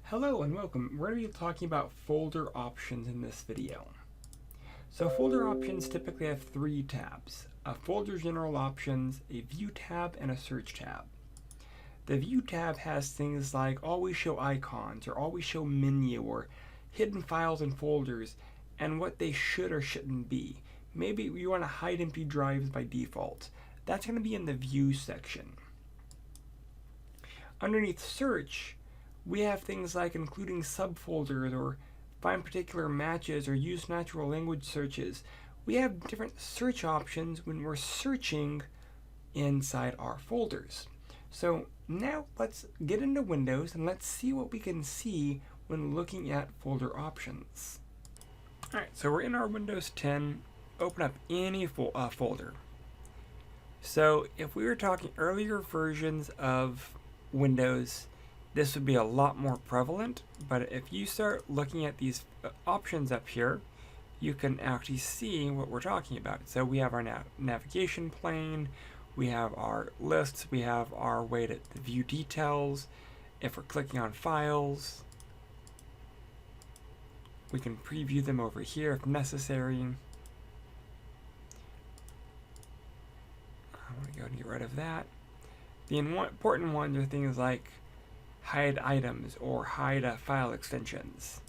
Hello and welcome. We're going to be talking about folder options in this video. So folder options typically have three tabs: a folder general options, a view tab, and a search tab. The view tab has things like always show icons or always show menu or hidden files and folders and what they should or shouldn't be. Maybe you want to hide empty drives by default. That's going to be in the view section. Underneath search, we have things like including subfolders or find particular matches or use natural language searches. We have different search options when we're searching inside our folders. So now let's get into Windows and let's see what we can see when looking at folder options. Alright, so we're in our Windows 10. Open up any folder. So if we were talking earlier versions of Windows, this would be a lot more prevalent, but if you start looking at these options up here, you can actually see what we're talking about. So we have our navigation pane, we have our lists, we have our way to view details. If we're clicking on files, we can preview them over here if necessary. I want to go and get rid of that. The important ones are things like hide items or hide file extensions.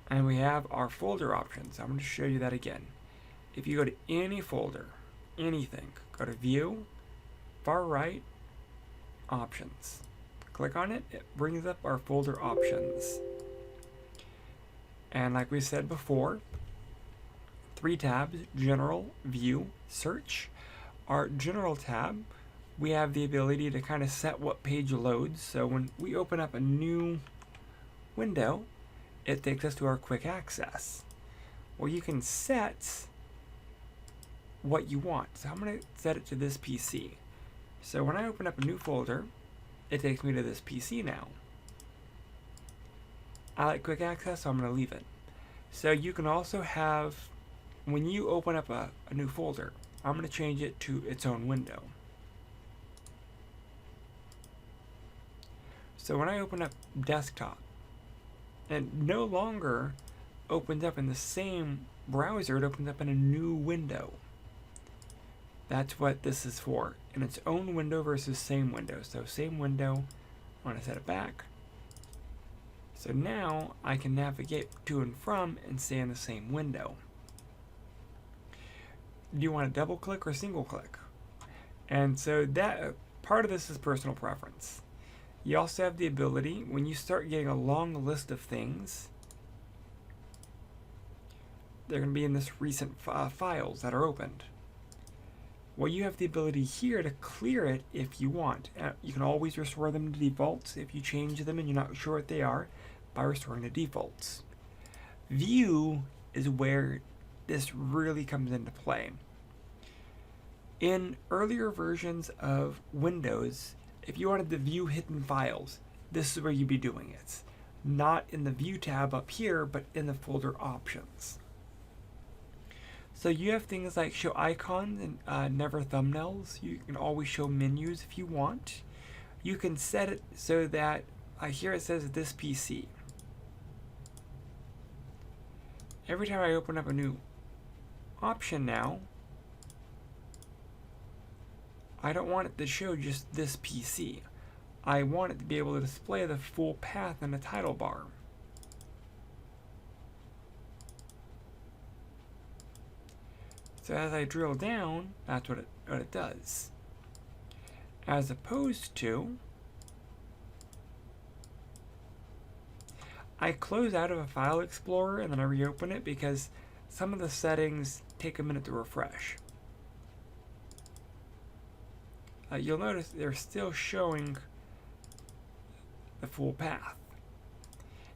And we have our folder options. I'm going to show you that again. If you go to any folder, anything, go to View, far right, Options. Click on it, it brings up our folder options. And like we said before, three tabs: General, View, Search. Our General tab, we have the ability to kind of set what page loads. So when we open up a new window, it takes us to our quick access. Well, you can set what you want. So I'm going to set it to this PC. So when I open up a new folder, it takes me to this PC now. I like quick access, so I'm going to leave it. So you can also have, when you open up a new folder, I'm going to change it to its own window. So when I open up desktop, it no longer opens up in the same browser, it opens up in a new window. That's what this is for, in its own window versus same window. So same window, I want to set it back. So now I can navigate to and from and stay in the same window. Do you want to double click or single click? And so that part of this is personal preference. You also have the ability, when you start getting a long list of things, they're going to be in this recent files that are opened. Well, you have the ability here to clear it if you want. You can always restore them to defaults if you change them and you're not sure what they are, by restoring the defaults. View is where this really comes into play. In earlier versions of Windows, if you wanted to view hidden files, this is where you'd be doing it. Not in the View tab up here, but in the folder options. So you have things like show icons and never thumbnails. You can always show menus if you want. You can set it so that, here it says this PC. Every time I open up a new option now, I don't want it to show just this PC. I want it to be able to display the full path in the title bar. So as I drill down, that's what it does. As opposed to, I close out of a file explorer and then I reopen it because some of the settings take a minute to refresh. You'll notice they're still showing the full path.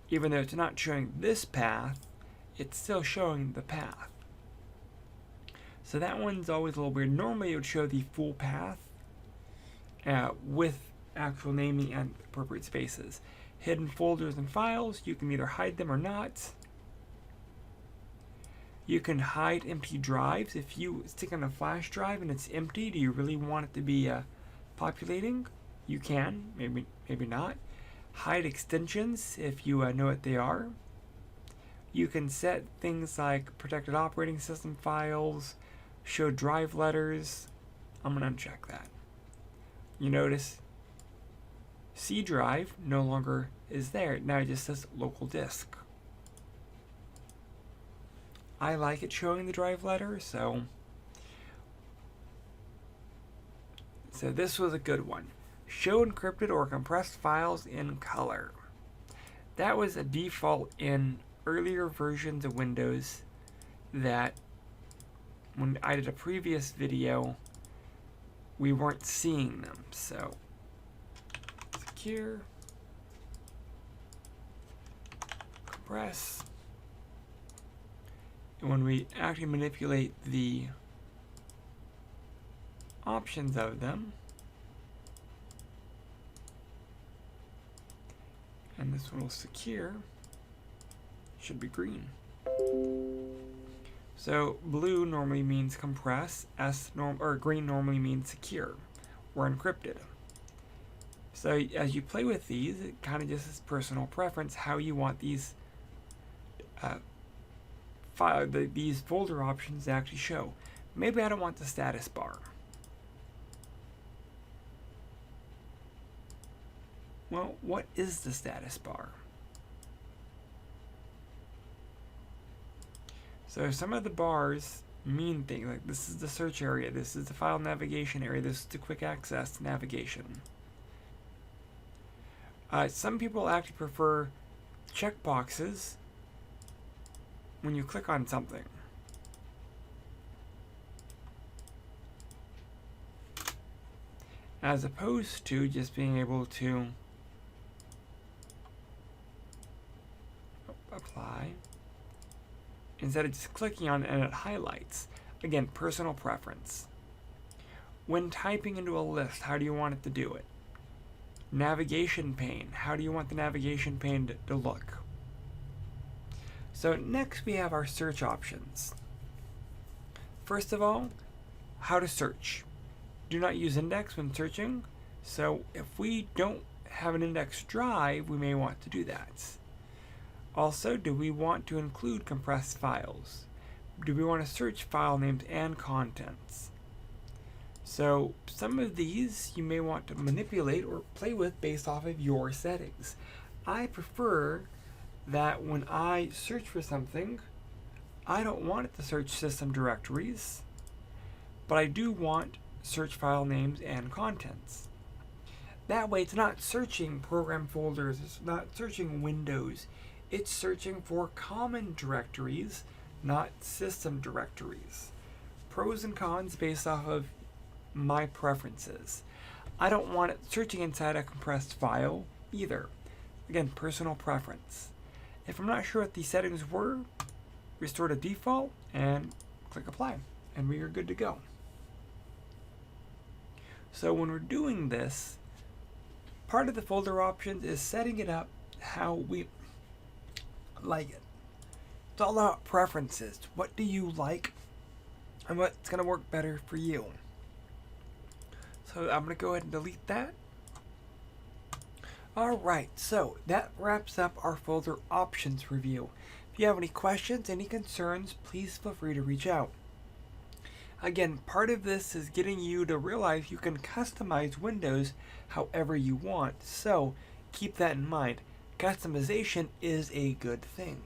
Even though it's not showing this path, it's still showing the path. So that one's always a little weird. Normally it would show the full path with actual naming and appropriate spaces. Hidden folders and files, you can either hide them or not. You can hide empty drives. If you stick on a flash drive and it's empty, do you really want it to be populating? You can, maybe not. Hide extensions if you know what they are. You can set things like protected operating system files, show drive letters. I'm going to uncheck that. You notice C drive no longer is there. Now it just says local disk. I like it showing the drive letter, so this was a good one. Show encrypted or compressed files in color. That was a default in earlier versions of Windows that when I did a previous video, we weren't seeing them. So, secure, compress. And when we actually manipulate the options of them, and this one will secure, should be green. So blue normally means compress, green normally means secure or encrypted. So as you play with these, it kind of just is personal preference how you want these these folder options to actually show. Maybe I don't want the status bar. Well, what is the status bar? So some of the bars mean things like this is the search area, this is the file navigation area, this is the quick access navigation. Some people actually prefer checkboxes when you click on something. As opposed to just being able to apply instead of just clicking on it and it highlights. Again, personal preference. When typing into a list, how do you want it to do it? Navigation pane. How do you want the navigation pane to look? So next we have our search options. First of all, how to search. Do not use index when searching. So if we don't have an index drive, we may want to do that. Also, do we want to include compressed files? Do we want to search file names and contents? So some of these you may want to manipulate or play with based off of your settings. I prefer that when I search for something, I don't want it to search system directories, but I do want search file names and contents. That way it's not searching program folders, it's not searching Windows, it's searching for common directories, not system directories. Pros and cons based off of my preferences. I don't want it searching inside a compressed file either. Again, personal preference. If I'm not sure what the settings were, restore to default and click apply, and we are good to go. So when we're doing this, part of the folder options is setting it up how we like it. It's all about preferences. What do you like and what's going to work better for you? So I'm going to go ahead and delete that. Alright, so that wraps up our folder options review. If you have any questions, any concerns, please feel free to reach out. Again, part of this is getting you to realize you can customize Windows however you want, so keep that in mind. Customization is a good thing.